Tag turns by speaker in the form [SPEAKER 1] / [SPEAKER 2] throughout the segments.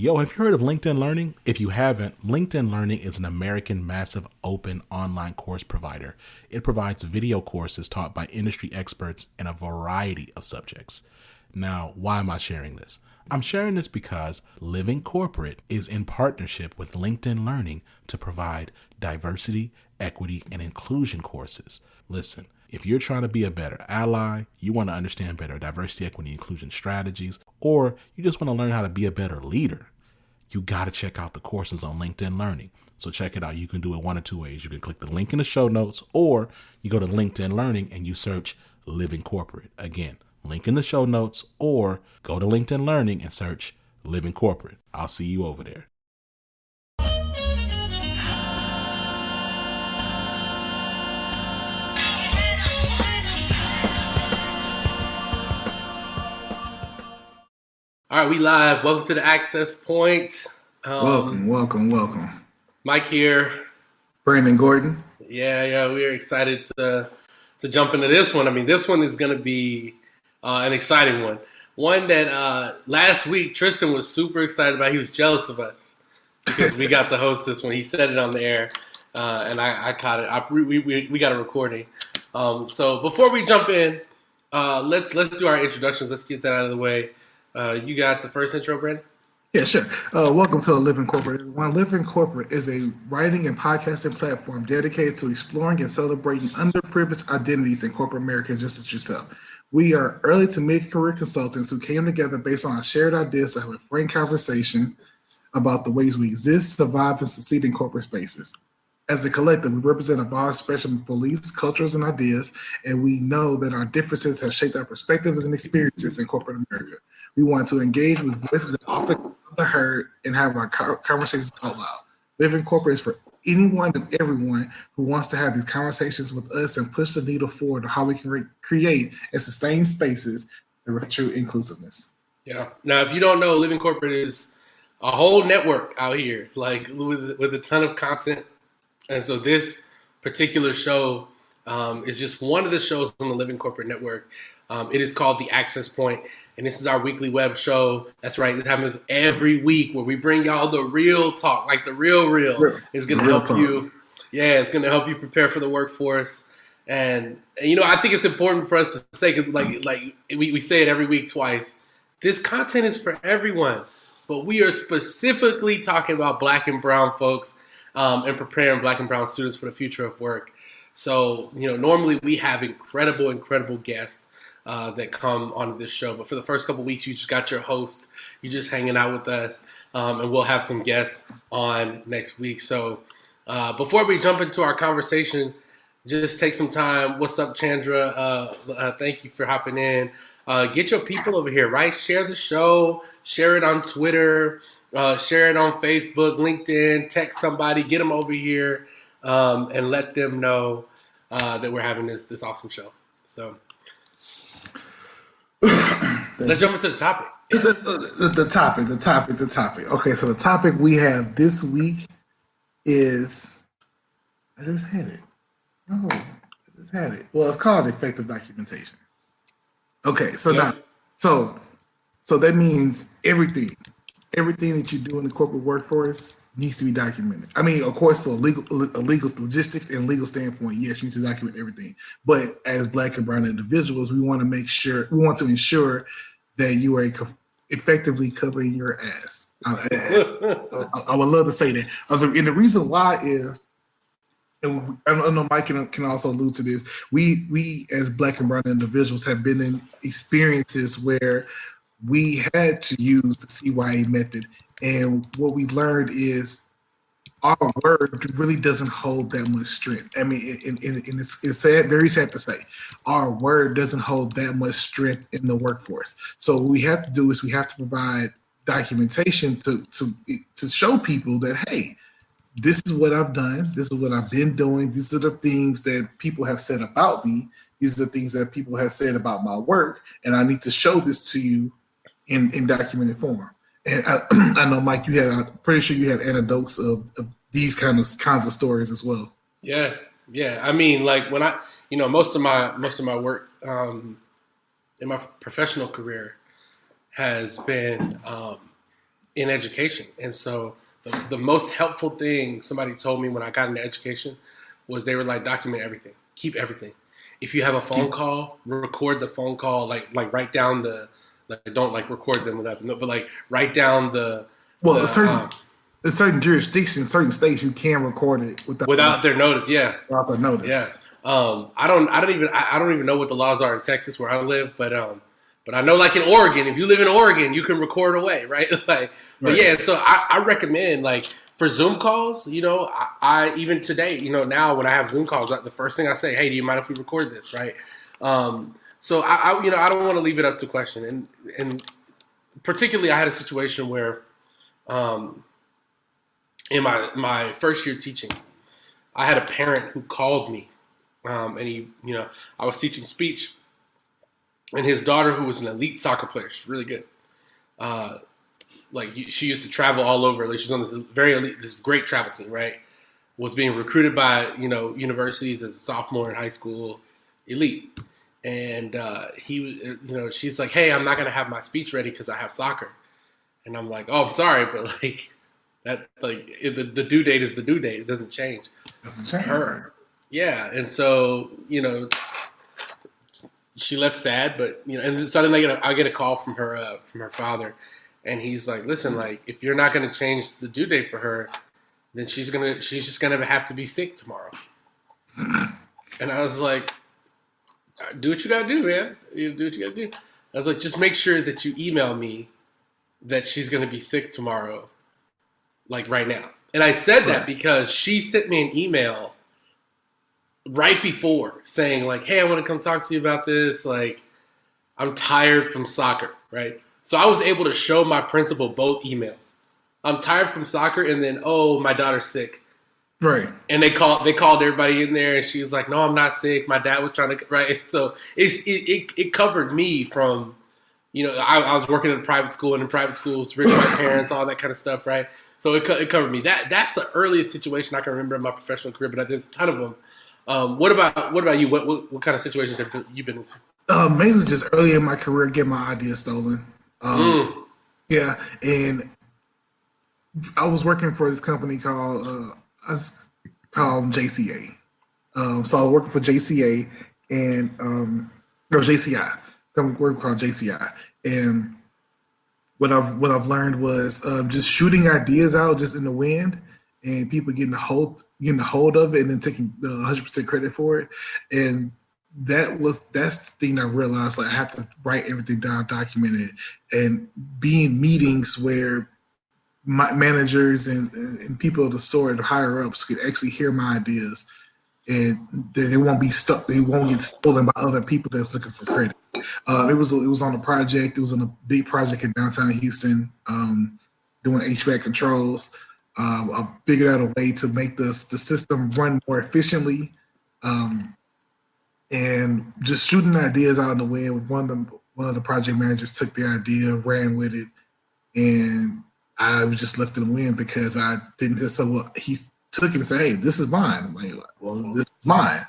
[SPEAKER 1] Yo, have you heard of LinkedIn Learning? If you haven't, LinkedIn Learning is an American massive open online course provider. It provides video courses taught by industry experts in a variety of subjects. Now, why am I sharing this? I'm sharing this because Living Corporate is in partnership with LinkedIn Learning to provide diversity, equity, and inclusion courses. Listen, if you're trying to be a better ally, you want to understand better diversity, equity, inclusion strategies, or you just want to learn how to be a better leader, you got to check out the courses on LinkedIn Learning. So check it out. You can do it one of two ways. You can click the link in the show notes, or you go to LinkedIn Learning and you search Living Corporate. Again, link in the show notes, or go to LinkedIn Learning and search Living Corporate. I'll see you over there.
[SPEAKER 2] All right, we live. Welcome to the Access Point.
[SPEAKER 3] Welcome.
[SPEAKER 2] Mike here.
[SPEAKER 3] Brandon Gordon.
[SPEAKER 2] Yeah, we're excited to jump into this one. I mean, this one is going to be an exciting one. One that last week Tristan was super excited about. He was jealous of us because we got to host this one. He said it on the air, and I caught it. We got a recording. So before we jump in, let's do our introductions. Let's get that out of the way. You got the first intro, Brandon?
[SPEAKER 3] Yeah, sure. Welcome to Living Corporate, everyone. Living Corporate is a writing and podcasting platform dedicated to exploring and celebrating underprivileged identities in corporate America, just as yourself. We are early to mid-career consultants who came together based on our shared ideas to have a frank conversation about the ways we exist, survive, and succeed in corporate spaces. As a collective, we represent a broad spectrum of beliefs, cultures, and ideas, and we know that our differences have shaped our perspectives and experiences in corporate America. We want to engage with voices that often heard and have our conversations out loud. Living Corporate is for anyone and everyone who wants to have these conversations with us and push the needle forward on how we can create and sustain spaces for true inclusiveness.
[SPEAKER 2] Yeah. Now, if you don't know, Living Corporate is a whole network out here, like with a ton of content. And so this particular show is just one of the shows on the Living Corporate Network. It is called The Access Point, and this is our weekly web show. That's right. This happens every week where we bring y'all the real talk, like the real. It's going to help you. Yeah, it's going to help you prepare for the workforce. And I think it's important for us to say, because like we say it every week twice, this content is for everyone. But we are specifically talking about Black and brown folks and preparing Black and brown students for the future of work. So, normally we have incredible guests that come onto this show. But for the first couple of weeks, you just got your host. You're just hanging out with us. And we'll have some guests on next week. So before we jump into our conversation, just take some time. What's up, Chandra? Thank you for hopping in. Get your people over here, right? Share the show. Share it on Twitter. Share it on Facebook, LinkedIn. Text somebody. Get them over here and let them know that we're having this awesome show. So let's jump into the topic.
[SPEAKER 3] The topic. Okay, so the topic we have this week is, I just had it. Well, it's called effective documentation. Okay, so now, so that means everything that you do in the corporate workforce needs to be documented. I mean, of course, for a legal logistics and legal standpoint, yes, you need to document everything. But as Black and brown individuals, we want to ensure that you are effectively covering your ass. I would love to say that. And the reason why is, and I know Mike can also allude to this, we as Black and brown individuals have been in experiences where we had to use the CYA method, and what we learned is our word really doesn't hold that much strength. I mean, and it's sad, very sad to say, our word doesn't hold that much strength in the workforce. So what we have to do is we have to provide documentation to show people that, hey, this is what I've done. This is what I've been doing. These are the things that people have said about me. These are the things that people have said about my work, and I need to show this to you in documented form. And I know, Mike, I'm pretty sure you have anecdotes of these kinds of stories as well.
[SPEAKER 2] Yeah. I mean, like when most of my work in my professional career has been in education. And so the most helpful thing somebody told me when I got into education was they were like, document everything, keep everything. If you have a phone call, record the phone call, like write down don't like record them without the note, but like write down
[SPEAKER 3] in certain jurisdictions, certain states, you can record it
[SPEAKER 2] without their notice. Yeah,
[SPEAKER 3] without their notice.
[SPEAKER 2] Yeah. I don't even know what the laws are in Texas where I live, but I know, like in Oregon, if you live in Oregon, you can record away, right? But yeah, so I recommend, like, for Zoom calls, I even today, now when I have Zoom calls, the first thing I say, hey, do you mind if we record this, right? So I don't want to leave it up to question, and particularly I had a situation where, in my first year teaching, I had a parent who called me, and I was teaching speech. And his daughter, who was an elite soccer player, she's really good. She used to travel all over. Like, she's on this great travel team, right? Was being recruited by universities as a sophomore in high school, elite. And she's like, hey, I'm not gonna have my speech ready because I have soccer. And I'm like, oh, I'm sorry, but the due date is the due date. It doesn't change. Yeah, and so she left sad, but and suddenly I get a call from her father, and he's like, "Listen, like, if you're not going to change the due date for her, then she's just gonna have to be sick tomorrow." And I was like, "Do what you got to do, man. You do what you got to do." I was like, "Just make sure that you email me that she's going to be sick tomorrow, like right now." And I said that because she sent me an email right before saying, like, hey, I want to come talk to you about this. Like, I'm tired from soccer, right? So I was able to show my principal both emails. I'm tired from soccer, and then, oh, my daughter's sick.
[SPEAKER 3] Right.
[SPEAKER 2] And they called everybody in there, and she was like, no, I'm not sick. My dad was trying to, right? So it covered me from, I was working in a private school, and in private schools, rich white parents, all that kind of stuff, right? So it covered me. That's the earliest situation I can remember in my professional career, but there's a ton of them. What about you? What kind of situations have you been into?
[SPEAKER 3] Mainly just early in my career, get my ideas stolen. Yeah, and I was working for this company called JCA. So I was working for JCA and JCI. Some work called JCI, and what I've learned was just shooting ideas out just in the wind, and people getting a hold of it and then taking 100% credit for it. And that's the thing I realized, like, I have to write everything down, document it, and be in meetings where my managers and people of the sort, higher ups, could actually hear my ideas, and they won't be stuck. They won't get stolen by other people that's looking for credit. It was on a project. It was on a big project in downtown Houston, doing HVAC controls. I figured out a way to make the system run more efficiently, and just shooting ideas out in the wind. One of the project managers took the idea, ran with it, and I was just left in the wind because I didn't just say, well, he took it and said, hey, this is mine. I'm like, well, this is mine.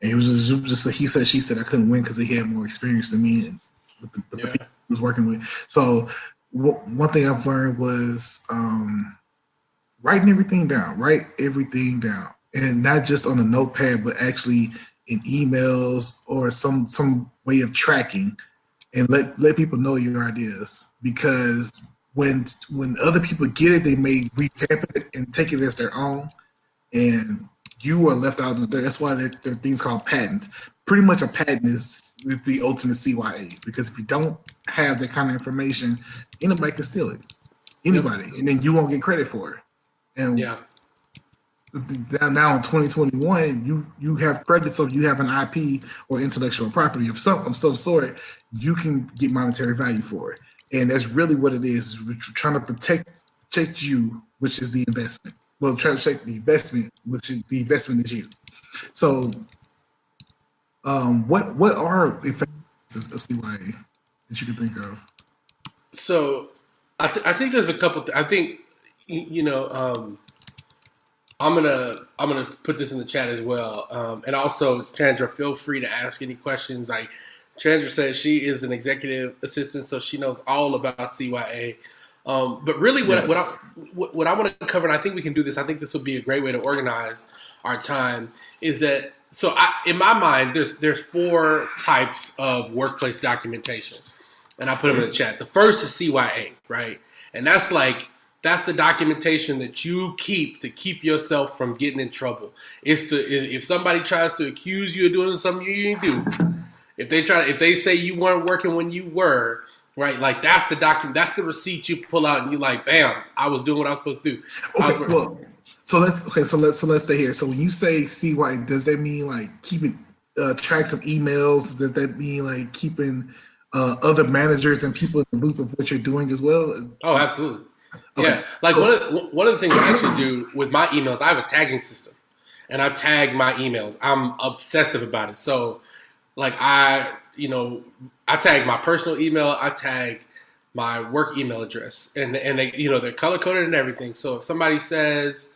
[SPEAKER 3] And it was just a he said, she said. I couldn't win because he had more experience than me and with the people he was working with. So one thing I've learned was write everything down, and not just on a notepad, but actually in emails or some way of tracking, and let people know your ideas, because when other people get it, they may revamp it and take it as their own, and you are left out in the dirt. That's why there are things called patents. Pretty much a patent is the ultimate CYA, because if you don't have that kind of information, anybody can steal it. Anybody, and then you won't get credit for it. And now in 2021, you have credit, so if you have an IP or intellectual property of some sort, you can get monetary value for it. And that's really what it is. We're trying to protect you, which is the investment. Well, trying to protect the investment, which is the investment is you. So, what are effects of CYA that you can think of?
[SPEAKER 2] So, I think there's a couple. I think I'm gonna put this in the chat as well. And also, Chandra, feel free to ask any questions. Chandra says she is an executive assistant, so she knows all about CYA. But really, what I want to cover, and I think we can do this. I think this will be a great way to organize our time. Is that so? In my mind, there's 4 types of workplace documentation, and I put them in the chat. The first is CYA, right? And that's the documentation that you keep to keep yourself from getting in trouble. If somebody tries to accuse you of doing something you didn't do, if they say you weren't working when you were, right? Like that's the document, that's the receipt you pull out, and you like, bam, I was doing what I was supposed to do.
[SPEAKER 3] Okay, so let's stay here. So when you say CY, does that mean like keeping tracks of emails? Does that mean like keeping other managers and people in the loop of what you're doing as well?
[SPEAKER 2] Oh, absolutely. Okay. Yeah, like one of the things I actually do with my emails, I have a tagging system, and I tag my emails. I'm obsessive about it. So, like I tag my personal email, I tag my work email address, and they, they're color coded and everything. So if somebody says,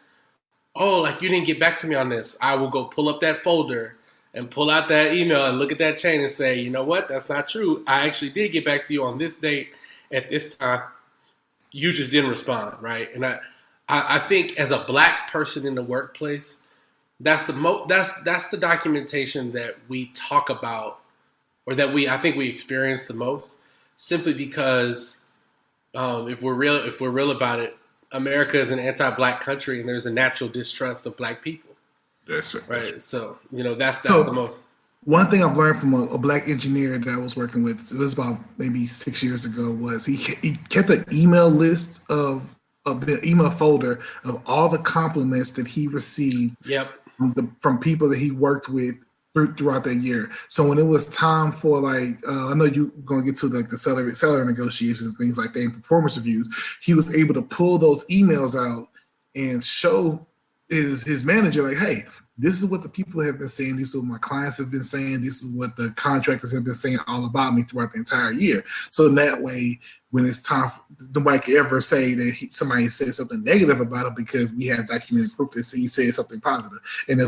[SPEAKER 2] "Oh, like you didn't get back to me on this," I will go pull up that folder and pull out that email and look at that chain and say, "You know what? That's not true. I actually did get back to you on this date at this time. You just didn't respond," right? And I think as a Black person in the workplace, that's the documentation that we talk about, or that I think we experience the most, simply because if we're real about it, America is an anti-Black country, and there's a natural distrust of Black people.
[SPEAKER 3] That's
[SPEAKER 2] right. So that's the most.
[SPEAKER 3] One thing I've learned from a Black engineer that I was working with, it was about maybe 6 years ago, was he kept an email list of the email folder of all the compliments that he received.
[SPEAKER 2] Yep.
[SPEAKER 3] From people that he worked with throughout that year. So when it was time for I know you're going to get to the salary negotiations and things like that and performance reviews, he was able to pull those emails out and show his manager, like, hey, this is what the people have been saying. This is what my clients have been saying. This is what the contractors have been saying all about me throughout the entire year. So in that way, when it's time, nobody can ever say that somebody said something negative about him, because we have documented proof that he said something positive. And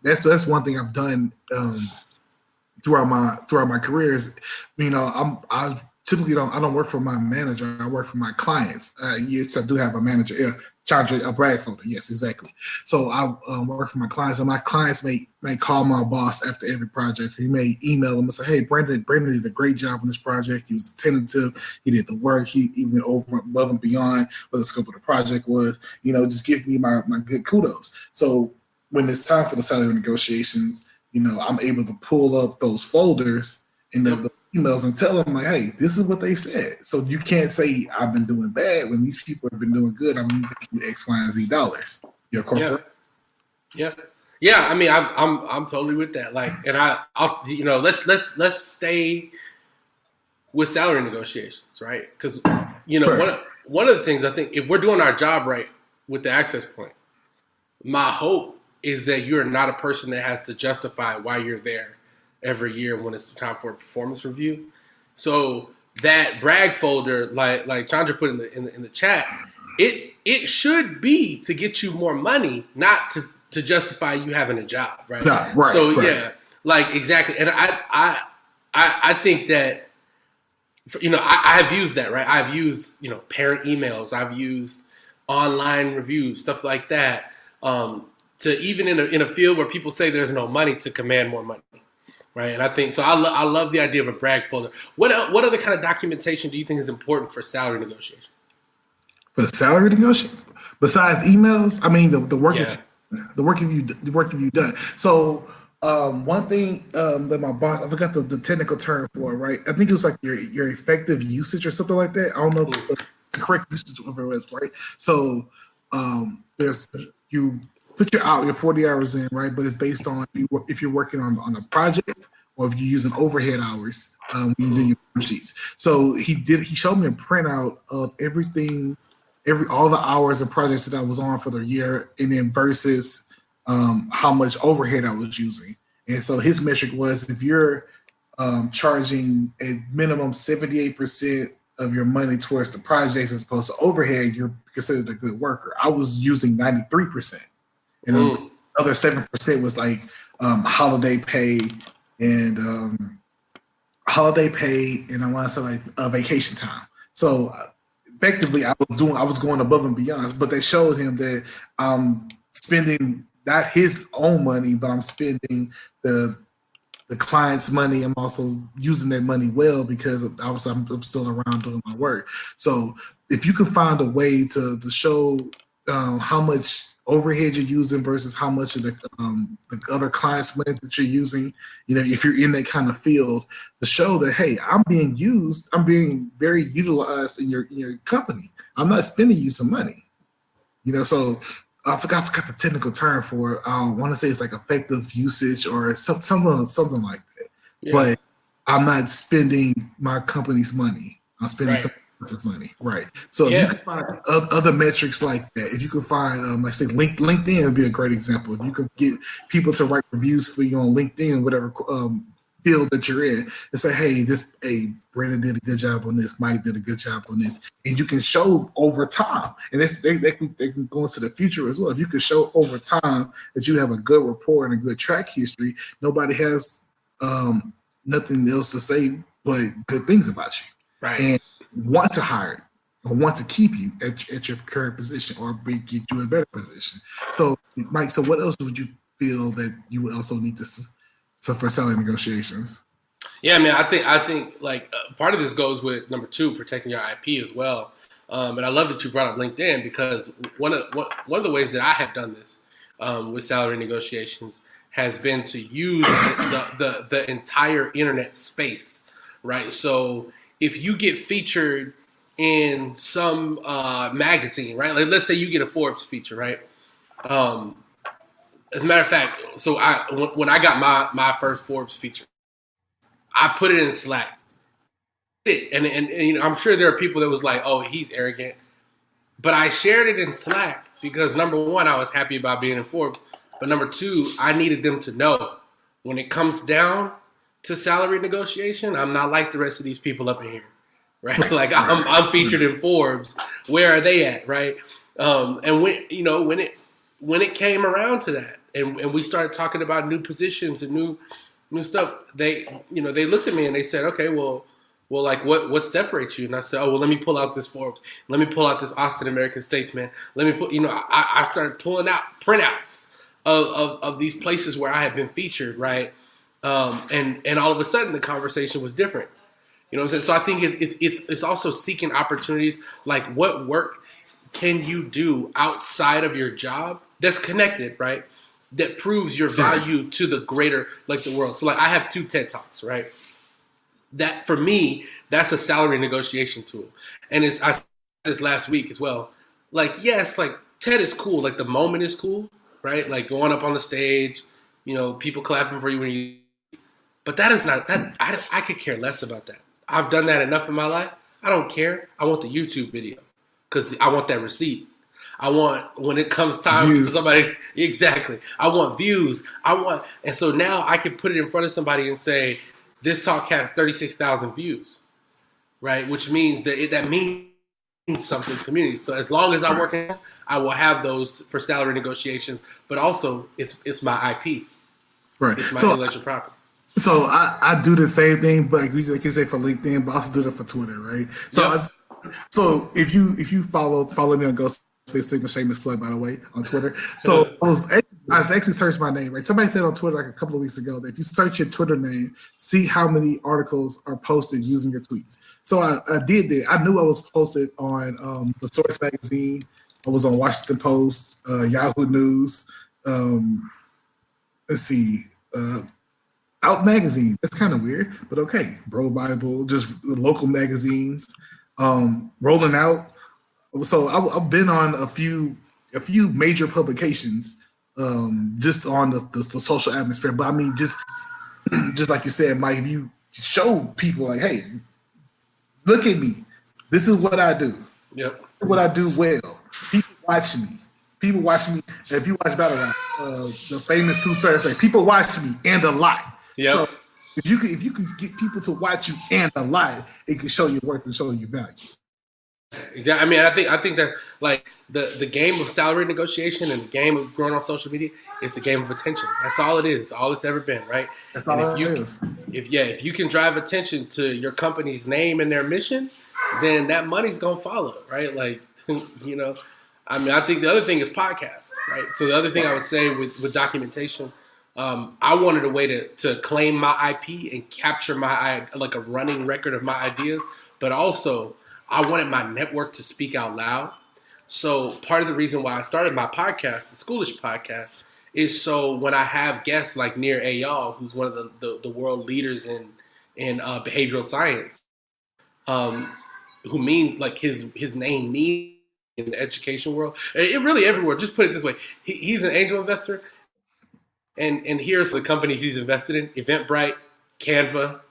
[SPEAKER 3] that's one thing I've done throughout my careers. I typically don't work for my manager. I work for my clients. Yes, I do have a manager. Yeah, a brag folder. Yes, exactly. So I work for my clients, and my clients may call my boss after every project. He may email them and say, "Hey, Brandon did a great job on this project. He was attentive. He did the work. He went over above and beyond what the scope of the project was. Just give me my good kudos." So when it's time for the salary negotiations, I'm able to pull up those folders and the emails and tell them, like, hey, this is what they said. So you can't say I've been doing bad when these people have been doing good. I'm making you X, Y, and Z dollars. Your corporate.
[SPEAKER 2] Yeah. I mean, I'm totally with that. Like, and I'll let's stay with salary negotiations, right? Because one of the things I think, if we're doing our job right with the access point, my hope is that you're not a person that has to justify why you're there every year when it's time for a performance review. So that brag folder, like Chandra put in the chat, it should be to get you more money, not to justify you having a job, right?
[SPEAKER 3] Yeah, right.
[SPEAKER 2] So right. Yeah, like exactly. And I think that I have used that, right? I've used parent emails, I've used online reviews, stuff like that. To even in a field where people say there's no money, to command more money. Right, and I think so. I love the idea of a brag folder. What other kind of documentation do you think is important for salary negotiation?
[SPEAKER 3] For salary negotiation, besides emails, I mean the work you've done. So one thing that my boss, I forgot the technical term for it, right? I think it was like your effective usage or something like that. I don't know if the correct usage of it was, right? So you put your 40 hours in, right? But it's based on if you're working on a project, or if you're using overhead hours when you do your sheets. So he showed me a printout of everything, all the hours of projects that I was on for the year, and then versus how much overhead I was using. And so his metric was, if you're charging a minimum 78% of your money towards the projects as opposed to overhead, you're considered a good worker. I was using 93%. And the other 7% was like holiday pay and I want to say like vacation time. So effectively I was going above and beyond, but they showed him that I'm spending not his own money, but I'm spending the client's money. I'm also using that money well because obviously I'm still around doing my work. So if you can find a way to show how much overhead you're using versus how much of the other clients' money that you're using, if you're in that kind of field, to show that, hey, I'm being used, I'm being very utilized in your company. I'm not spending you some money. So I forgot the technical term for it. I want to say it's like effective usage or something like that. Yeah. But I'm not spending my company's money. I'm spending someone else's money. Right. So if you can find other metrics like that, if you can find, like say LinkedIn would be a great example. If you can get people to write reviews for you on LinkedIn, whatever field that you're in, and say, hey, Brandon did a good job on this, Mike did a good job on this, and you can show over time, and they can go into the future as well. If you can show over time that you have a good rapport and a good track history, nobody has nothing else to say but good things about you, right? And want to hire or want to keep you at your current position or get you a better position. So, Mike, so what else would you feel that you would also need to for salary negotiations?
[SPEAKER 2] Yeah, man, I think like part of this goes with number 2, protecting your IP as well. And I love that you brought up LinkedIn, because one of the ways that I have done this with salary negotiations has been to use the entire internet space, right? So if you get featured in some magazine, right? Like let's say you get a Forbes feature, right? As a matter of fact, so when I got my first Forbes feature, I put it in Slack. And I'm sure there are people that was like, oh, he's arrogant. But I shared it in Slack because, number 1, I was happy about being in Forbes. But number 2, I needed them to know when it comes down to salary negotiation, I'm not like the rest of these people up in here, right? Like I'm featured in Forbes. Where are they at, right? And when it came around to that, and we started talking about new positions and new stuff, they looked at me and they said, okay, well, like what separates you? And I said, oh, well, let me pull out this Forbes. Let me pull out this Austin American Statesman. Let me put, I started pulling out printouts of these places where I had been featured, right? And all of a sudden the conversation was different. You know what I'm saying? So I think it's also seeking opportunities, like what work can you do outside of your job that's connected, right? That proves your value to the greater, like the world. So like I have 2 TED Talks, right? That for me, that's a salary negotiation tool. And I said this last week as well. Like, yes, like TED is cool. Like the moment is cool, right? Like going up on the stage, people clapping for you when you, but that is not, that I could care less about that. I've done that enough in my life. I don't care. I want the YouTube video because I want that receipt. I want, when it comes time views. For somebody, exactly. I want views. And so now I can put it in front of somebody and say, this talk has 36,000 views, right? Which means that means something to the community. So as long as I'm working, I will have those for salary negotiations, but also it's my IP.
[SPEAKER 3] Right.
[SPEAKER 2] It's my intellectual property.
[SPEAKER 3] So I do the same thing, but like you say for LinkedIn, but I also do that for Twitter, right? So yep. So if you follow me on Ghost Sigma, shameless plug, by the way, on Twitter. So I was actually searched my name, right? Somebody said on Twitter like a couple of weeks ago that if you search your Twitter name, see how many articles are posted using your tweets. So I did that. I knew I was posted on the Source magazine. I was on Washington Post, Yahoo News. Let's see, Out magazine. That's kind of weird, but okay. Bro Bible, just local magazines. Rolling Out. So I've been on a few major publications, just on the social atmosphere. But I mean, just like you said, Mike, if you show people like, hey, look at me. This is what I do.
[SPEAKER 2] Yep.
[SPEAKER 3] What I do well. People watch me. If you watch Battle Rap, the famous Sue Surf say, people watch me and a lot.
[SPEAKER 2] Yep.
[SPEAKER 3] So if you can get people to watch you and a lot, it can show your worth and show your value.
[SPEAKER 2] Exactly. I mean, I think that like the game of salary negotiation and the game of growing on social media is a game of attention. That's all it is. It's all it's ever been, right? That's all it is. If you can drive attention to your company's name and their mission, then that money's gonna follow, right? Like, you know, I mean, I think the other thing is podcast, right? So the other thing I would say with documentation, I wanted a way to claim my IP and capture like a running record of my ideas, but also I wanted my network to speak out loud. So part of the reason why I started my podcast, the Schoolish podcast, is so when I have guests like Nir Eyal, who's one of the world leaders in behavioral science, who means like his name means in the education world, it really everywhere. Just put it this way: he's an angel investor, and here's the companies he's invested in: Eventbrite, Canva,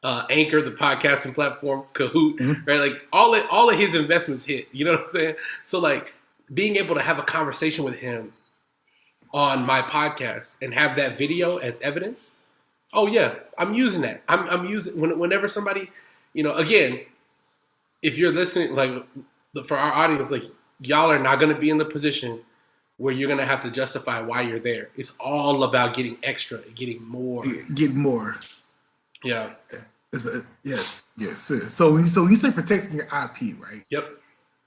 [SPEAKER 2] Anchor, the podcasting platform, Kahoot, right? Like all of his investments hit. You know what I'm saying? So like being able to have a conversation with him on my podcast and have that video as evidence. Oh yeah, I'm using that. I'm using whenever somebody, you know, again, if you're listening, like for our audience, like y'all are not going to be in the position where you're going to have to justify why you're there. It's all about getting extra, getting more.
[SPEAKER 3] Get more.
[SPEAKER 2] Yeah.
[SPEAKER 3] Yes. So when you say protecting your IP, right?
[SPEAKER 2] Yep.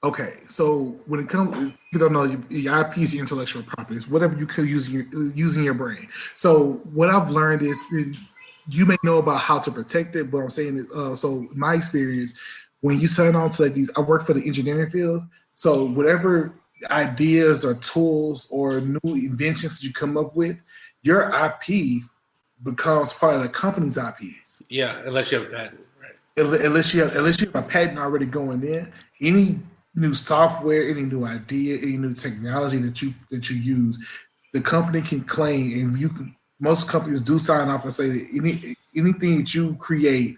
[SPEAKER 3] Okay. So when it comes, you don't know your IP is your intellectual properties, whatever you could use using your brain. So what I've learned is you may know about how to protect it, but I'm saying is, so my experience, when you sign on to like these, I work for the engineering field. So whatever ideas or tools or new inventions that you come up with, your IP becomes part of the company's IPs.
[SPEAKER 2] Yeah, unless you have a patent, right?
[SPEAKER 3] Unless you have a patent already going in. Any new software, any new idea, any new technology that you use, the company can claim, and you can. Most companies do sign off and say that anything that you create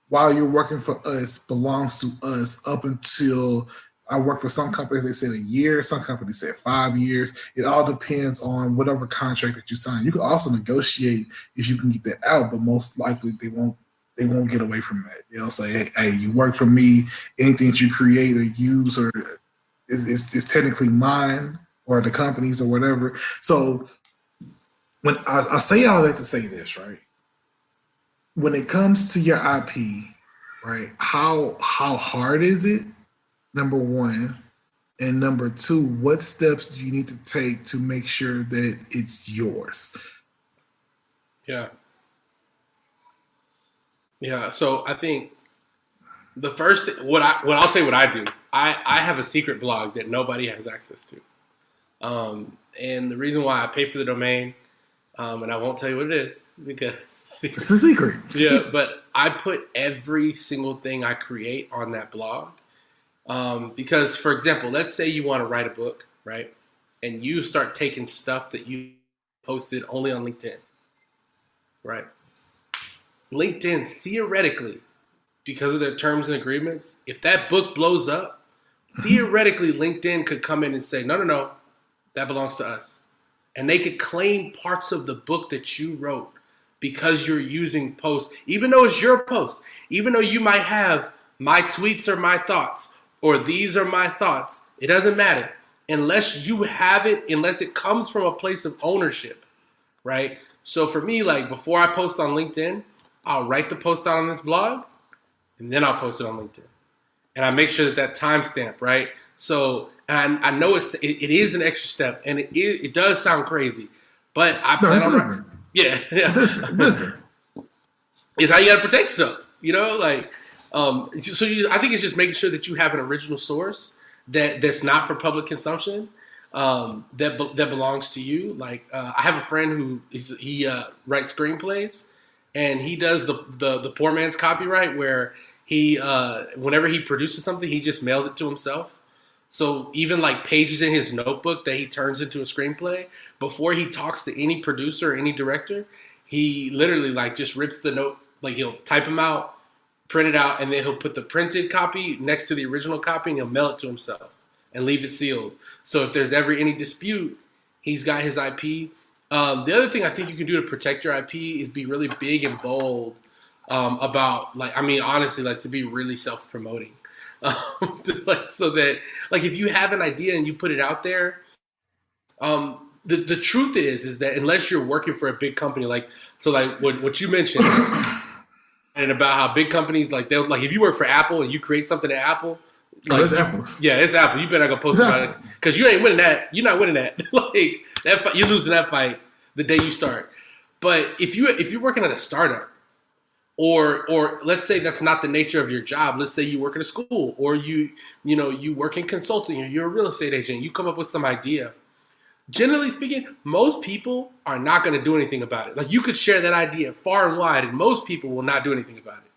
[SPEAKER 3] while you're working for us belongs to us up until. I work for some companies, they said a year, some companies said 5 years. It all depends on whatever contract that you sign. You can also negotiate if you can get that out, but most likely they won't get away from that. They'll say, hey, you work for me, anything that you create or use or is technically mine or the company's or whatever. So when I say all that to say this, right? When it comes to your IP, right, how hard is it? Number one, and number two, what steps do you need to take to make sure that it's yours?
[SPEAKER 2] Yeah. So I think the first I'll tell you what I do. I have a secret blog that nobody has access to, and the reason why I pay for the domain, and I won't tell you what it is because
[SPEAKER 3] it's a secret.
[SPEAKER 2] Yeah, but I put every single thing I create on that blog. Because, for example, let's say you want to write a book, right? And you start taking stuff that you posted only on LinkedIn, right? LinkedIn, theoretically, because of their terms and agreements, if that book blows up, theoretically, LinkedIn could come in and say, no, that belongs to us. And they could claim parts of the book that you wrote because you're using posts, even though it's your post, even though you might have my tweets or my thoughts, or these are my thoughts. It doesn't matter. Unless you have it, unless it comes from a place of ownership, right? So for me, like before I post on LinkedIn, I'll write the post out on this blog, and then I'll post it on LinkedIn. And I make sure that timestamp, right? So, and I know it is an extra step, and it does sound crazy, but I plan on... Yeah.
[SPEAKER 3] Listen.
[SPEAKER 2] It's how you got to protect yourself, you know? Like... I think it's just making sure that you have an original source that's not for public consumption, that belongs to you. Like I have a friend who he writes screenplays, and he does the poor man's copyright, where he whenever he produces something, he just mails it to himself. So even like pages in his notebook that he turns into a screenplay, before he talks to any producer or any director, he literally like just rips the note, like he'll type them out, print it out, and then he'll put the printed copy next to the original copy, and he'll mail it to himself and leave it sealed. So if there's ever any dispute, he's got his IP. The other thing I think you can do to protect your IP is be really big and bold about, like, I mean, honestly, like to be really self-promoting. So that, like, if you have an idea and you put it out there, the truth is that unless you're working for a big company, like, so like what you mentioned, and about how big companies like they'll like if you work for Apple and you create something at Apple, like
[SPEAKER 3] it's Apple's.
[SPEAKER 2] yeah, it's Apple. You better not go post about it because you ain't winning that. You're not winning that. Like that, fight, you're losing that fight the day you start. But if you're working at a startup, or let's say that's not the nature of your job. Let's say you work at a school, or you work in consulting, or you're a real estate agent. You come up with some idea. Generally speaking, most people are not going to do anything about it. Like you could share that idea far and wide, and most people will not do anything about it,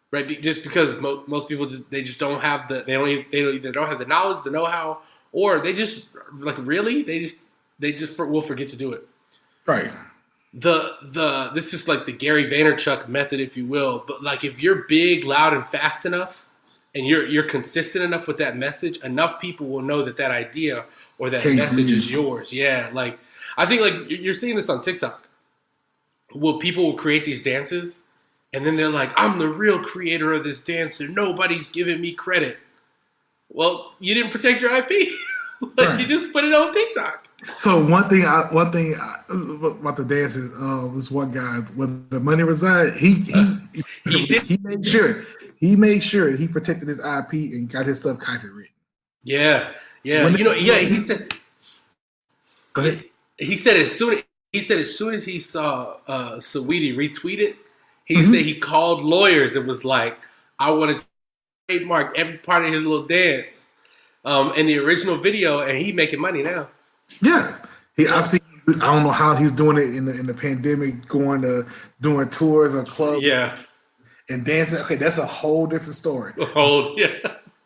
[SPEAKER 2] right? Just because most people just don't have they either don't have the knowledge, the know-how, or they just like really they just will forget to do it.
[SPEAKER 3] Right.
[SPEAKER 2] This is like the Gary Vaynerchuk method, if you will. But like if you're big, loud, and fast enough, and you're consistent enough with that message, enough people will know that idea or that message is yours. Yeah, like I think like you're seeing this on TikTok. Well, people will create these dances, and then they're like, "I'm the real creator of this dance, and nobody's giving me credit." Well, you didn't protect your IP. You just put it on TikTok.
[SPEAKER 3] So one thing about the dances, this one guy with the money reside, he made sure he protected his IP and got his stuff copyrighted.
[SPEAKER 2] Yeah. He said.
[SPEAKER 3] Go ahead.
[SPEAKER 2] He said as soon as he saw Saweetie retweet it, he said he called lawyers and was like, "I want to trademark every part of his little dance in the original video," and he making money now.
[SPEAKER 3] Yeah, I've seen. I don't know how he's doing it in the pandemic, doing tours or clubs.
[SPEAKER 2] Yeah,
[SPEAKER 3] and dancing. Okay, that's a whole different story.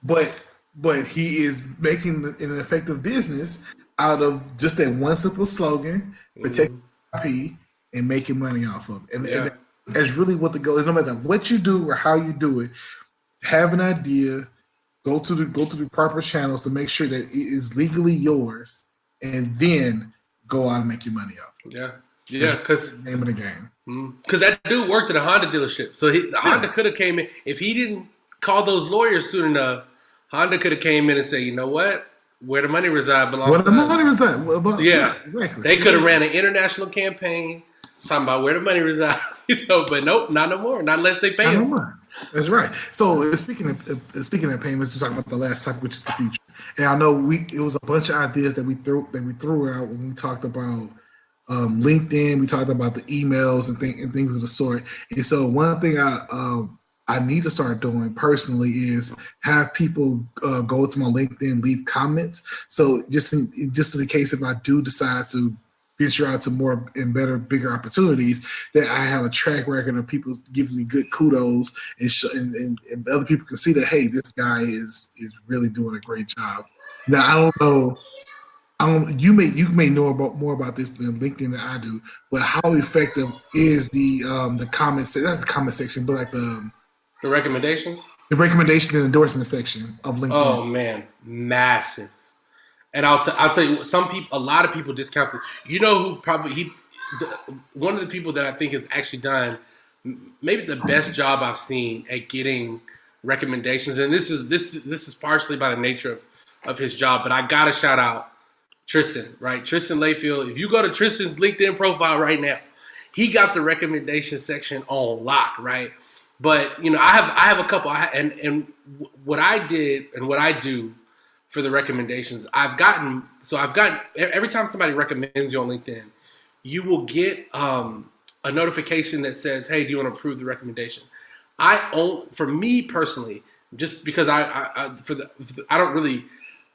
[SPEAKER 3] But he is making an effective business out of just that one simple slogan, protect IP and making money off of it. And that's really what the goal is. No matter what you do or how you do it, have an idea, go to the proper channels to make sure that it is legally yours. And then go out and make your money off.
[SPEAKER 2] Yeah, because
[SPEAKER 3] name of the game.
[SPEAKER 2] Because that dude worked at a Honda dealership, so Honda could have came in if he didn't call those lawyers soon enough. Honda could have came in and said, "You know what? Where the money reside belongs."
[SPEAKER 3] Where the money reside?
[SPEAKER 2] Exactly. They could have ran an international campaign talking about where the money reside, But nope, not no more. Not unless they pay him.
[SPEAKER 3] No more. That's right. So speaking of payments, we're talking about the last topic, which is the future. And I know it was a bunch of ideas that we threw out when we talked about LinkedIn. We talked about the emails and things of the sort. And so one thing I need to start doing personally is have people go to my LinkedIn, leave comments. So just in the case if I do decide to venture out to more and better, bigger opportunities, that I have a track record of people giving me good kudos and other people can see that, hey, this guy is really doing a great job. Now I don't know. You may know more about this than LinkedIn than I do, but how effective is the comments? Not the comment section, but like the
[SPEAKER 2] recommendations,
[SPEAKER 3] the recommendation and endorsement section of LinkedIn.
[SPEAKER 2] Oh man, massive. And I'll tell you, a lot of people discount it. You know who probably one of the people that I think has actually done maybe the best job I've seen at getting recommendations, and this is partially by the nature of his job, but I gotta shout out Tristan, right? Tristan Layfield. If you go to Tristan's LinkedIn profile right now, he got the recommendation section on lock, right? But I have a couple, and what I did and what I do for the recommendations, I've gotten every time somebody recommends you on LinkedIn, you will get a notification that says, "Hey, do you want to approve the recommendation?" For me personally, just because I don't really,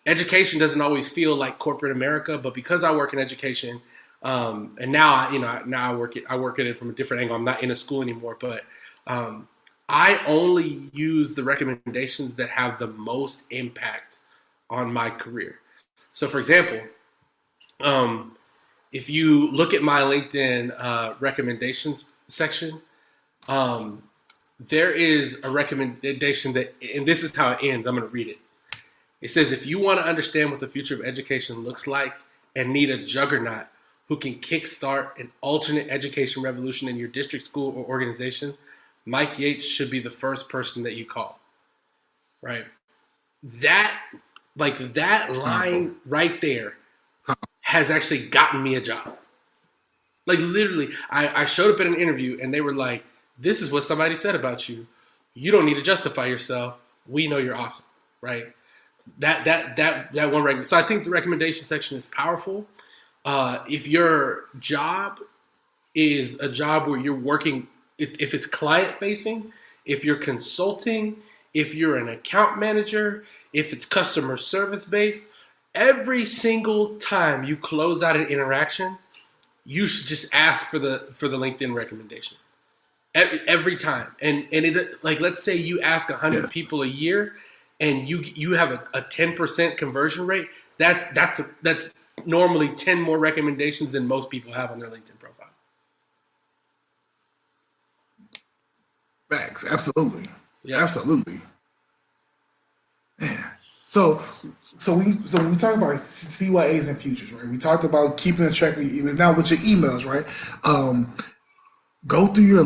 [SPEAKER 2] education doesn't always feel like corporate America, but because I work in education, and now I work at it from a different angle. I'm not in a school anymore, but I only use the recommendations that have the most impact on my career. So, for example, if you look at my LinkedIn recommendations section, there is a recommendation and this is how it ends. I'm going to read it. It says, if you want to understand what the future of education looks like and need a juggernaut who can kickstart an alternate education revolution in your district, school, or organization, Mike Yates should be the first person that you call. Right? That line right there has actually gotten me a job. Like literally, I showed up at an interview and they were like, this is what somebody said about you. You don't need to justify yourself. We know you're awesome, right? That one recommendation. So I think the recommendation section is powerful. If your job is a job where you're working, if it's client facing, if you're consulting, if you're an account manager, if it's customer service based, every single time you close out an interaction, you should just ask for the LinkedIn recommendation. Every time. And it, like, let's say you ask 100 people a year and you have a 10% conversion rate. That's normally 10 more recommendations than most people have on their LinkedIn profile.
[SPEAKER 3] Facts, absolutely.
[SPEAKER 2] Yeah,
[SPEAKER 3] absolutely. Man. So when we talk about CYAs and futures, right? We talked about keeping a track of your emails. Now with your emails, right? Go through your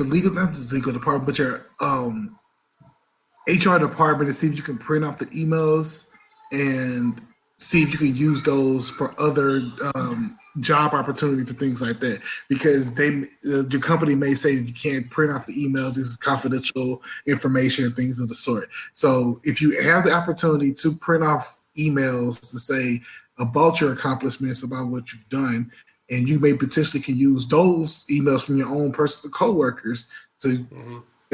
[SPEAKER 3] legal, not the legal department, but your HR department, and see if you can print off the emails and see if you can use those for other job opportunities and things like that. Because your company may say you can't print off the emails. This is confidential information and things of the sort. So if you have the opportunity to print off emails to say about your accomplishments, about what you've done, and you may potentially can use those emails from your own personal coworkers to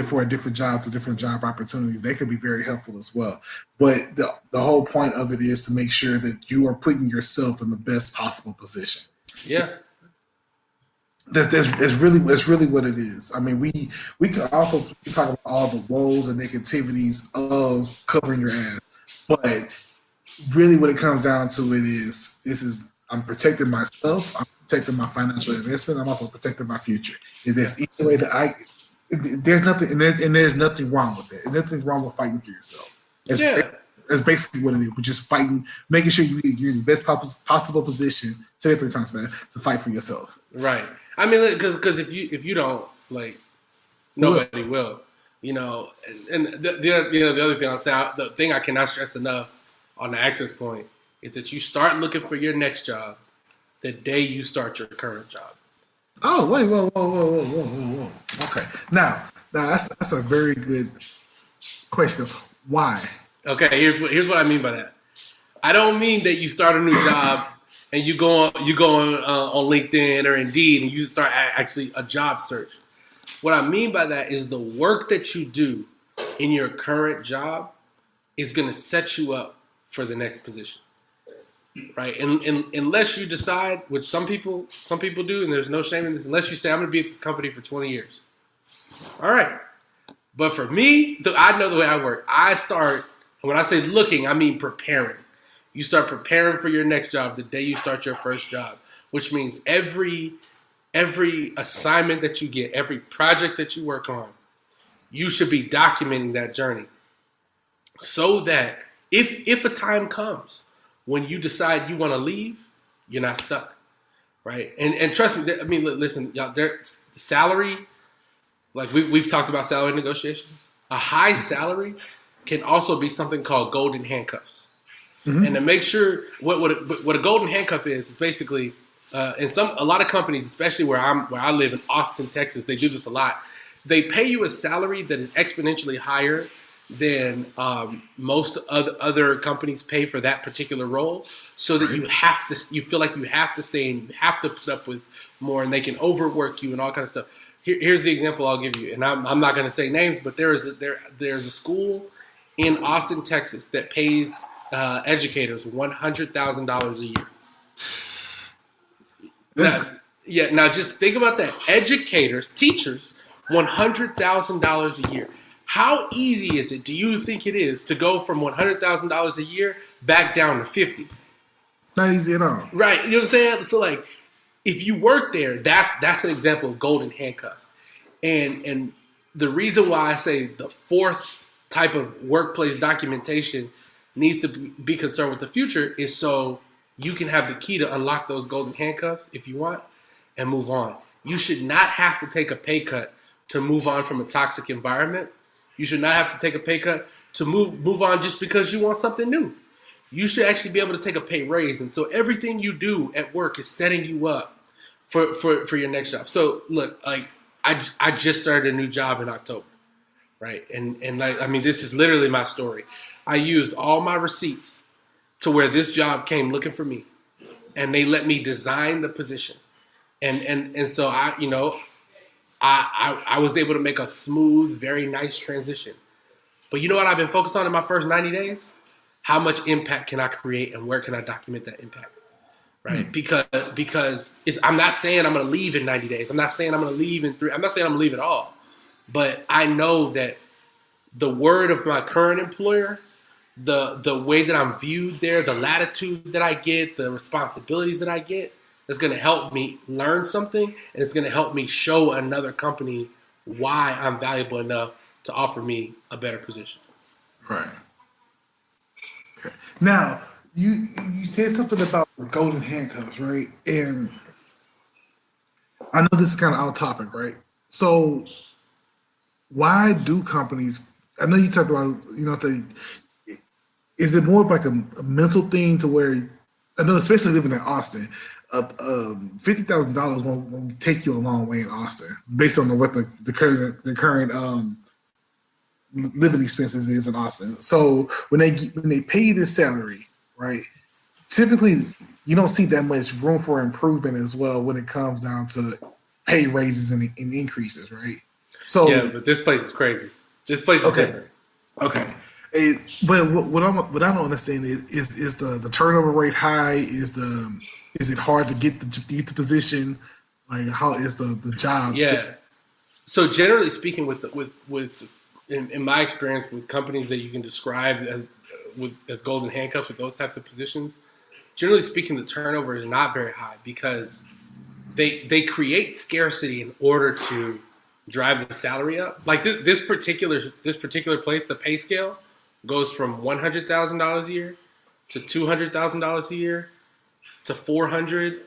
[SPEAKER 3] for different jobs or different job opportunities, they could be very helpful as well. But the whole point of it is to make sure that you are putting yourself in the best possible position.
[SPEAKER 2] Yeah.
[SPEAKER 3] That's really what it is. I mean, we could also talk about all the woes and negativities of covering your ass, but really what it comes down to it is I'm protecting myself, I'm protecting my financial investment, I'm also protecting my future. Is there any way that there's nothing, and there's nothing wrong with that. There's nothing wrong with fighting for yourself. That's basically what it is. We're just fighting, making sure you're in the best possible position. Say it 3 times, man, to fight for yourself.
[SPEAKER 2] Right. I mean, because if you don't, like, nobody will. You know, and the other thing I'll say, the thing I cannot stress enough on the access point is that you start looking for your next job the day you start your current job.
[SPEAKER 3] Oh, wait, whoa. Okay. Now that's a very good question. Why?
[SPEAKER 2] Okay, here's what I mean by that. I don't mean that you start a new job and you go on LinkedIn or Indeed and you start actually a job search. What I mean by that is the work that you do in your current job is going to set you up for the next position. Right, and unless you decide, which some people do, and there's no shame in this, unless you say I'm going to be at this company for 20 years. All right, but for me, I know the way I work. I start, when I say looking, I mean preparing. You start preparing for your next job the day you start your first job, which means every assignment that you get, every project that you work on, you should be documenting that journey, so that if a time comes when you decide you want to leave, you're not stuck, right? And trust me, I mean, listen, y'all, salary, like we've talked about salary negotiations. A high salary can also be something called golden handcuffs. Mm-hmm. And to make sure what a golden handcuff is basically, in a lot of companies, especially where I live in Austin, Texas, they do this a lot. They pay you a salary that is exponentially higher than most other companies pay for that particular role, so that you feel like you have to stay and you have to put up with more, and they can overwork you and all kinds of stuff. Here's the example I'll give you, and I'm not going to say names, but there's a school in Austin, Texas that pays educators $100,000 a year. Now just think about that. Educators, teachers, $100,000 a year. How easy is it, do you think it is, to go from $100,000 a year back down to 50?
[SPEAKER 3] Not easy at all.
[SPEAKER 2] Right. You know what I'm saying? So, like, if you work there, that's an example of golden handcuffs. And the reason why I say the fourth type of workplace documentation needs to be concerned with the future is so you can have the key to unlock those golden handcuffs if you want and move on. You should not have to take a pay cut to move on from a toxic environment. You should not have to take a pay cut to move on just because you want something new. You should actually be able to take a pay raise. And so everything you do at work is setting you up for your next job. So look, like, I just started a new job in October, right? And like, I mean, this is literally my story. I used all my receipts to where this job came looking for me, and they let me design the position, and so I was able to make a smooth, very nice transition. But you know what I've been focused on in my first 90 days? How much impact can I create and where can I document that impact? Right? Because I'm not saying I'm going to leave in 90 days. I'm not saying I'm going to leave in 3. I'm not saying I'm going to leave at all. But I know that the word of my current employer, the way that I'm viewed there, the latitude that I get, the responsibilities that I get, is going to help me learn something, and it's going to help me show another company why I'm valuable enough to offer me a better position.
[SPEAKER 3] Right. Okay. Now, you said something about golden handcuffs, right? And I know this is kind of out topic, right? So why do companies? I know you talked about, is it more of like a mental thing to where I know, especially living in Austin, $50,000 won't take you a long way in Austin, based on what the current living expenses is in Austin. So when they pay you this salary, right? Typically, you don't see that much room for improvement as well when it comes down to pay raises and increases, right? So
[SPEAKER 2] yeah, but this place is crazy. This place is different.
[SPEAKER 3] Okay. But what I don't understand is the turnover rate high? Is it hard to get the position? Like, how is the job?
[SPEAKER 2] Yeah. So generally speaking, with in my experience with companies that you can describe as golden handcuffs with those types of positions, generally speaking, the turnover is not very high because they create scarcity in order to drive the salary up. Like this particular place, the pay scale goes from $100,000 a year to $200,000 a year to $400,000,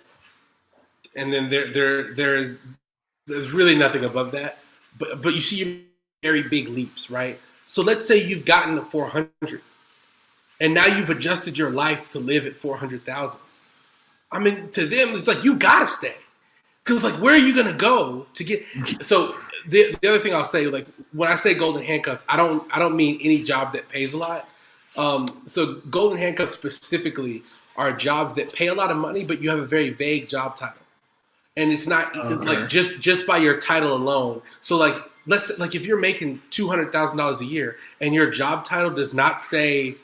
[SPEAKER 2] and then there's really nothing above that. But you see very big leaps, right? So let's say you've gotten to 400, and now you've adjusted your life to live at 400,000. I mean, to them, it's like you gotta stay, because like, where are you gonna go to get? So the other thing I'll say, like, when I say golden handcuffs, I don't mean any job that pays a lot. So golden handcuffs specifically are jobs that pay a lot of money, but you have a very vague job title, and it's not like just by your title alone. So like, if you're making $200,000 a year and your job title does not say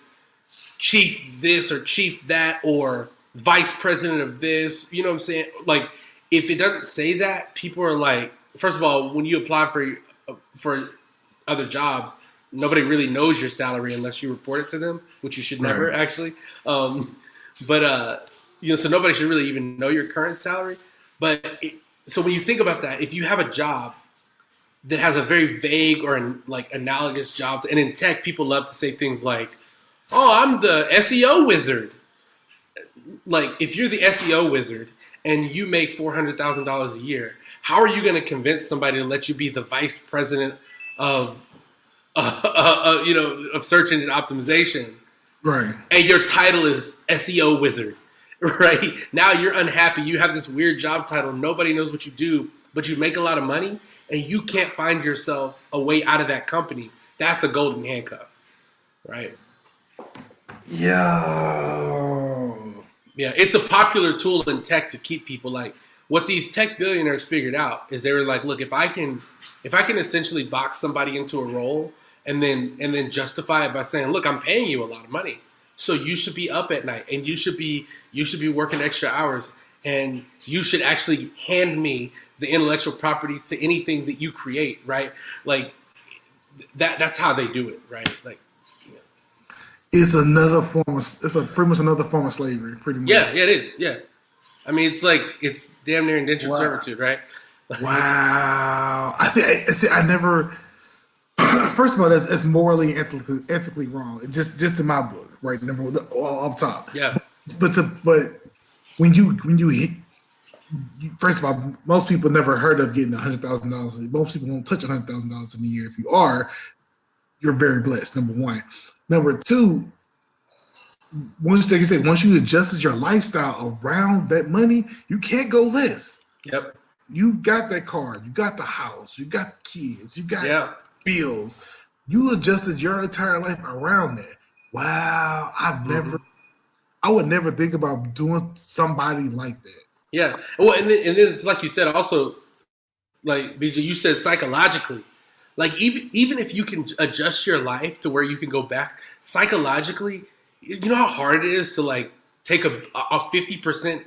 [SPEAKER 2] chief this or chief that or vice president of this, you know what I'm saying? Like, if it doesn't say that, people are like, first of all, when you apply for other jobs, nobody really knows your salary unless you report it to them, which you should never actually. So nobody should really even know your current salary. So when you think about that, if you have a job that has a very vague or like analogous jobs, and in tech, people love to say things like, "Oh, I'm the SEO wizard." Like, if you're the SEO wizard and you make $400,000 a year, how are you going to convince somebody to let you be the vice president of search engine optimization?
[SPEAKER 3] Right.
[SPEAKER 2] And your title is SEO wizard, right? Now you're unhappy. You have this weird job title. Nobody knows what you do, but you make a lot of money, and you can't find yourself a way out of that company. That's a golden handcuff, right? Yeah, it's a popular tool in tech to keep people. Like, what these tech billionaires figured out is they were like, look, if I can essentially box somebody into a role and then justify it by saying, look, I'm paying you a lot of money, so you should be up at night and you should be working extra hours, and you should actually hand me the intellectual property to anything that you create, right? Like, that's how they do it, right? Like,
[SPEAKER 3] it's pretty much another form of slavery, pretty much.
[SPEAKER 2] Yeah, it is. Yeah, I mean, it's damn near indentured servitude, right?
[SPEAKER 3] Wow. I see. I never. First of all, that's morally and ethically wrong. Just in my book, right? Number off top.
[SPEAKER 2] Yeah.
[SPEAKER 3] But when you hit, first of all, most people never heard of getting $100,000. Most people won't touch $100,000 in a year. If you are, you're very blessed. Number one. Number two, once you adjusted your lifestyle around that money, you can't go less.
[SPEAKER 2] Yep.
[SPEAKER 3] You got that car, you got the house, you got the kids, you got bills. You adjusted your entire life around that. Wow, I would never think about doing somebody like that.
[SPEAKER 2] Yeah. Well, and then it's like you said also, like BJ, you said psychologically. Like even if you can adjust your life to where you can go back psychologically, you know how hard it is to like take a 50%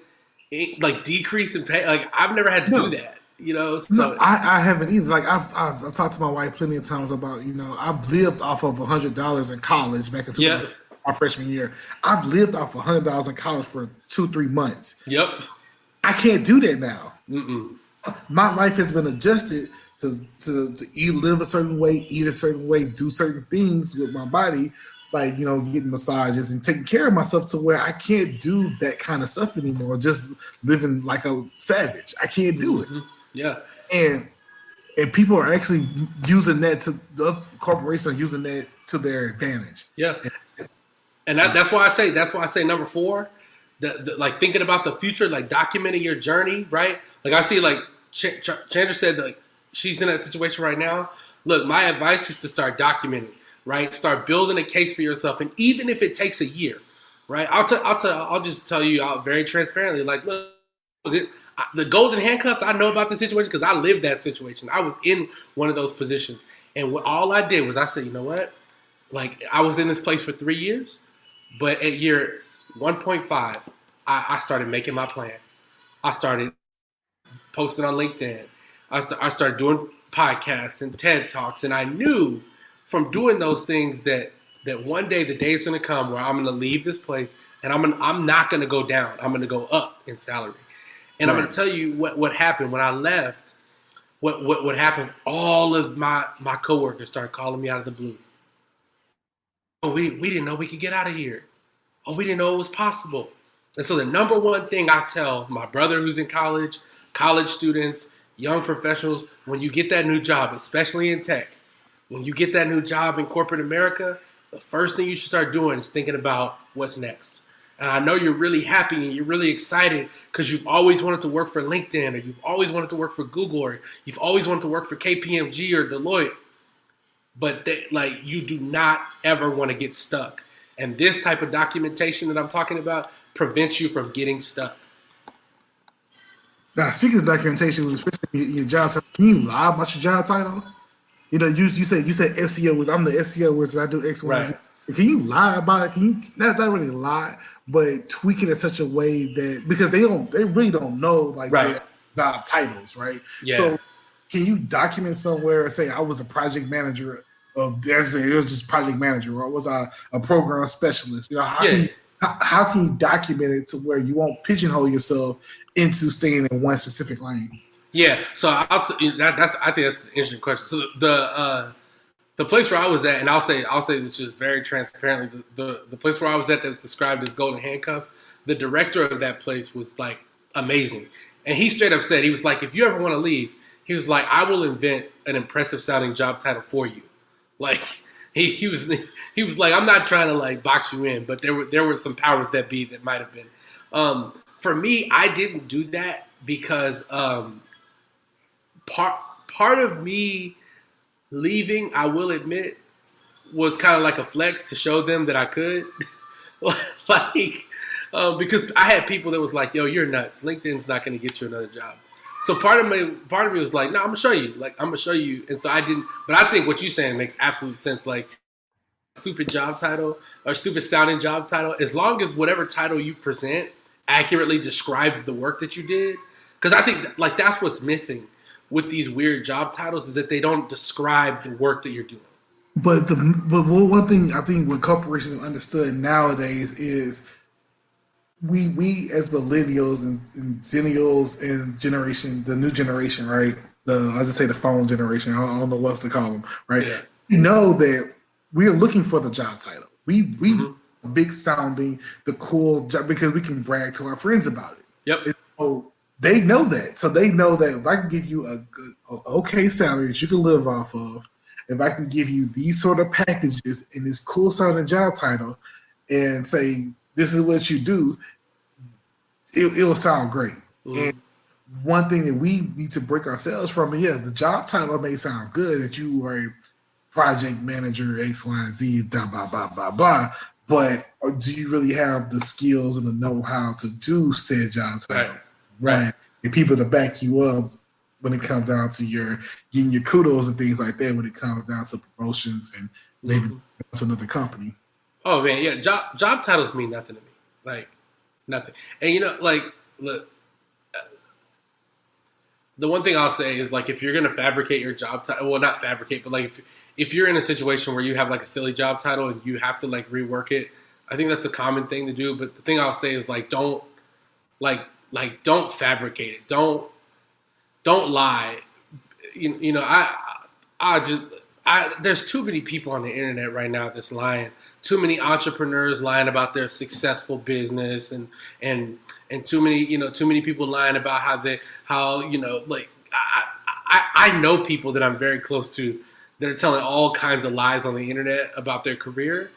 [SPEAKER 2] like decrease in pay. Like I've never had to do that, you know. So
[SPEAKER 3] no, I haven't either. Like I've talked to my wife plenty of times about, you know, I've lived off of $100 in college back in my freshman year. I've lived off $100 in college for 2-3 months.
[SPEAKER 2] Yep.
[SPEAKER 3] I can't do that now.
[SPEAKER 2] Mm-mm.
[SPEAKER 3] My life has been adjusted to live a certain way, eat a certain way, do certain things with my body, like, you know, getting massages and taking care of myself to where I can't do that kind of stuff anymore. Just living like a savage. I can't do it.
[SPEAKER 2] Yeah.
[SPEAKER 3] And people are actually using that the corporations are using that to their advantage.
[SPEAKER 2] Yeah. And that's why I say number 4, like thinking about the future, like documenting your journey, right? Like I see, like Chandra said, like she's in that situation right now. Look, my advice is to start documenting, right? Start building a case for yourself, and even if it takes a year, right? I'll just tell you out very transparently, like, look, the golden handcuffs. I know about the situation because I lived that situation. I was in one of those positions, and all I did was I said, you know what? Like I was in this place for 3 years, but at year 1.5, I started making my plan. I started posting on LinkedIn. I started doing podcasts and TED Talks, and I knew from doing those things that one day the day is going to come where I'm going to leave this place, and I'm not going to go down. I'm going to go up in salary. And I'm going to tell you what happened when I left. What happened? All of my coworkers started calling me out of the blue. Oh, we didn't know we could get out of here. Oh, we didn't know it was possible. And so the number one thing I tell my brother who's in college students, young professionals, when you get that new job, especially in tech, when you get that new job in corporate America, the first thing you should start doing is thinking about what's next. And I know you're really happy and you're really excited because you've always wanted to work for LinkedIn, or you've always wanted to work for Google, or you've always wanted to work for KPMG or Deloitte. But you do not ever want to get stuck. And this type of documentation that I'm talking about prevents you from getting stuck.
[SPEAKER 3] Now, speaking of documentation, especially your job title, can you lie about your job title? You know, you said SEO. I'm the SEO wizard. I do X, Y, Z. Can you lie about it? Can you not really lie, but tweak it in such a way that, because they really don't know their job titles, right? Yeah. So can you document somewhere and say I was a project manager of, it was just project manager, or was I a program specialist? You know, how can you document it to where you won't pigeonhole yourself into staying in one specific lane?
[SPEAKER 2] Yeah, so I think that's an interesting question. So the place where I was at, and I'll say this just very transparently, the place where I was at that's described as golden handcuffs, the director of that place was like amazing. And he straight up said, he was like, if you ever want to leave, he was like, I will invent an impressive sounding job title for you. Like he was like, I'm not trying to like box you in, but there were some powers that be that might have been. For me, I didn't do that because part of me leaving, I will admit, was kind of like a flex to show them that I could. Because I had people that was like, yo, you're nuts. LinkedIn's not going to get you another job. So part of me was like, no, I'm going to show you. Like, I'm going to show you. And so I didn't. But I think what you're saying makes absolute sense. Like, stupid job title or stupid sounding job title, as long as whatever title you present accurately describes the work that you did. Because I think like that's what's missing with these weird job titles, is that they don't describe the work that you're doing. But
[SPEAKER 3] one thing I think what corporations understood nowadays is we as millennials and zennials and the new generation, right? The phone generation. I don't know what else to call them, right? Yeah. You know that we are looking for the job title. We big sounding, the cool job, because we can brag to our friends about it.
[SPEAKER 2] Yep.
[SPEAKER 3] And so they know that. So they know that if I can give you a okay salary that you can live off of, if I can give you these sort of packages and this cool sounding job title and say, this is what you do, it will sound great. Mm-hmm. And one thing that we need to break ourselves from, and yes, the job title may sound good that you are a project manager, X, Y, and Z, blah, blah, blah, blah, blah. But do you really have the skills and the know-how to do said job title? Right. And people to back you up when it comes down to your getting your kudos and things like that, when it comes down to promotions and maybe to another company.
[SPEAKER 2] Oh man, yeah. Job titles mean nothing to me. Like nothing. And you know, like look, the one thing I'll say is like if you're gonna fabricate your job title, well, not fabricate, but like if you're in a situation where you have like a silly job title and you have to like rework it, I think that's a common thing to do. But the thing I'll say is like don't don't fabricate it. Don't lie. You know, there's too many people on the internet right now that's lying. Too many entrepreneurs lying about their successful business, and too many people lying about how I know people that I'm very close to that are telling all kinds of lies on the internet about their career,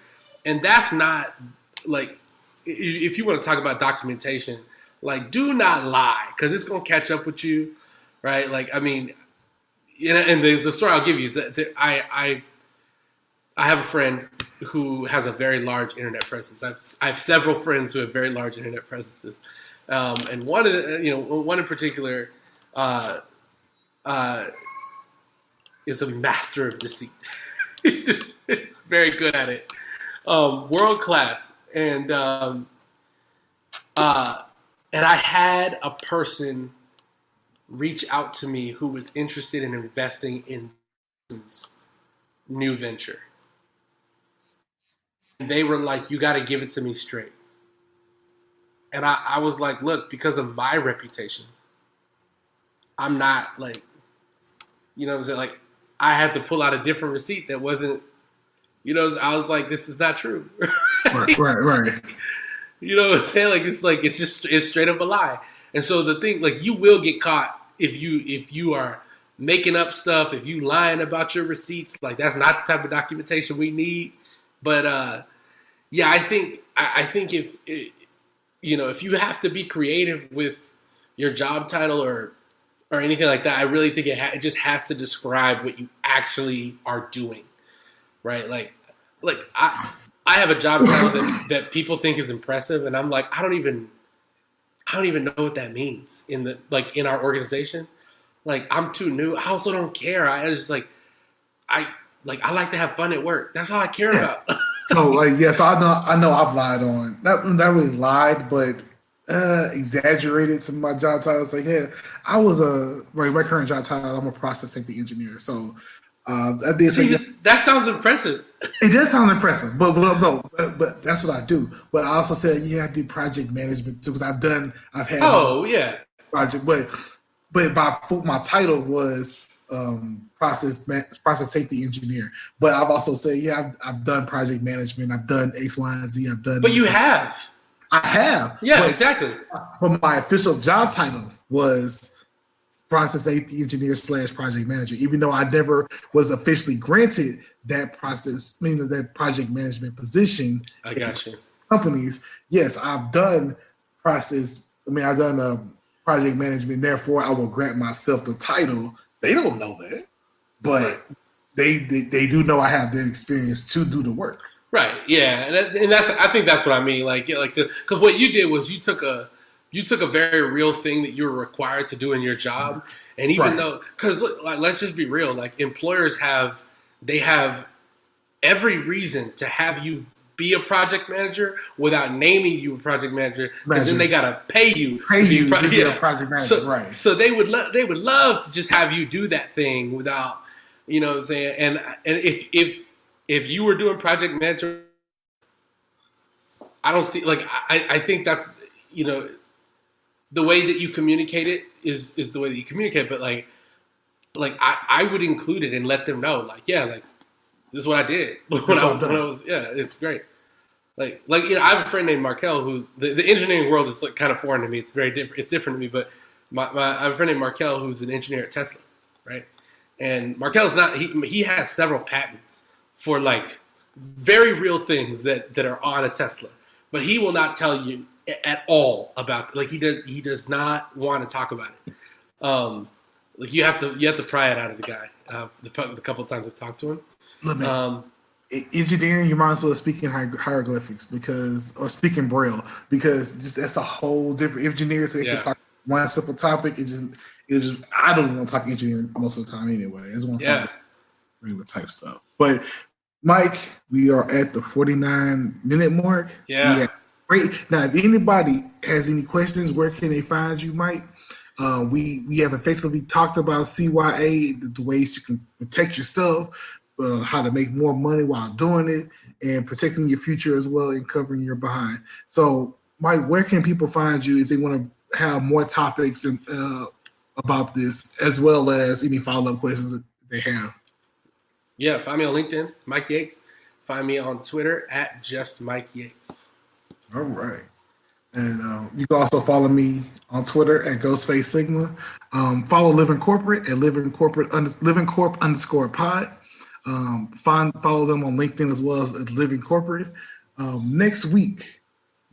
[SPEAKER 2] and that's not like if you want to talk about documentation, like do not lie because it's gonna catch up with you, right? Like I mean. And the story I'll give you is that I have a friend who has a very large internet presence. I have several friends who have very large internet presences, and one in particular is a master of deceit. It's very good at it, world class. And I had a person reach out to me who was interested in investing in his new venture. And they were like, you got to give it to me straight. And I was like, look, because of my reputation, I'm not like, you know what I'm saying? Like, I had to pull out a different receipt that wasn't, you know, I was like, this is not true.
[SPEAKER 3] Right.
[SPEAKER 2] You know what I'm saying? Like, it's straight up a lie. And so the thing, like, you will get caught if you are making up stuff, if you lying about your receipts. Like, that's not the type of documentation we need. But yeah, I think if you have to be creative with your job title or anything like that, I really think it just has to describe what you actually are doing, right? Like I have a job title that people think is impressive, and I'm like, I don't even know what that means in our organization. Like, I'm too new. I also don't care. I just I like to have fun at work. That's all I care about.
[SPEAKER 3] So so I know I've lied on not really lied, but exaggerated some of my job titles. Like, yeah, I was my current job title, I'm a process safety engineer. So I did say
[SPEAKER 2] that sounds impressive.
[SPEAKER 3] It does sound impressive, but that's what I do. But I also said, I do project management too, because I've had project, but my title was process safety engineer. But I've also said, I've done project management, I've done X, Y, and Z, I've done.
[SPEAKER 2] But you have.
[SPEAKER 3] I have.
[SPEAKER 2] Yeah, exactly.
[SPEAKER 3] But my official job title was process safety engineer / project manager, even though I never was officially granted that project management position.
[SPEAKER 2] I got you.
[SPEAKER 3] Companies, yes, I've done project management. Therefore, I will grant myself the title. They don't know that, but they do know I have the experience to do the work.
[SPEAKER 2] Right. Yeah, and I think that's what I mean. Because what you did was you took a very real thing that you were required to do in your job, and even though, because let's just be real, like employers have every reason to have you be a project manager without naming you a project manager, because then they gotta pay you
[SPEAKER 3] to be a project manager.
[SPEAKER 2] So they would love to just have you do that thing without, you know what I'm saying. And if you were doing project manager, I don't see I think that's the way that you communicate it is the way that you communicate. But I would include it and let them know this is what I did when I was it's great. I have a friend named Markel who the engineering world is kind of foreign to me. It's very different. It's different to me. But I have a friend named Markel who's an engineer at Tesla, right? And Markel's not. He has several patents for very real things that are on a Tesla, but he will not tell you at all about, like, he does not want to talk about it. Like you have to pry it out of the guy. The couple of times I've talked to him.
[SPEAKER 3] Look, man, engineering, you might as well speak in hieroglyphics or speak in Braille, because just that's a whole different engineer. So you can talk one simple topic. I don't want to talk engineering most of the time anyway. I just want to talk regular type stuff. But Mike, we are at the 49-minute mark.
[SPEAKER 2] Yeah.
[SPEAKER 3] Great. Now, if anybody has any questions, where can they find you, Mike? We have effectively talked about CYA, the ways you can protect yourself, how to make more money while doing it, and protecting your future as well and covering your behind. So, Mike, where can people find you if they want to have more topics about this, as well as any follow-up questions that they have?
[SPEAKER 2] Yeah, find me on LinkedIn, Mike Yates. Find me on Twitter at just Mike Yates.
[SPEAKER 3] All right. And you can also follow me on Twitter at Ghostface Sigma. Follow Living Corporate at Living Corp _pod. Follow them on LinkedIn as well as at Living Corporate. Next week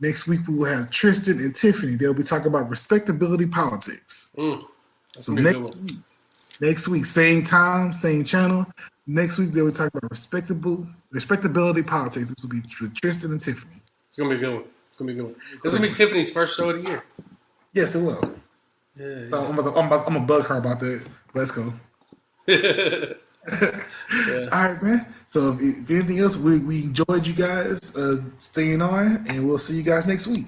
[SPEAKER 3] we will have Tristan and Tiffany. They'll be talking about respectability politics.
[SPEAKER 2] So
[SPEAKER 3] next week, same time, same channel. Next week, they'll be talking about respectability politics. This will be Tristan and Tiffany.
[SPEAKER 2] It's gonna be a good one. This will be Tiffany's first show of the year.
[SPEAKER 3] Yes, it will.
[SPEAKER 2] Yeah,
[SPEAKER 3] so I'm gonna bug her about that. Let's go. All right, man. So if anything else, we enjoyed you guys staying on, and we'll see you guys next week.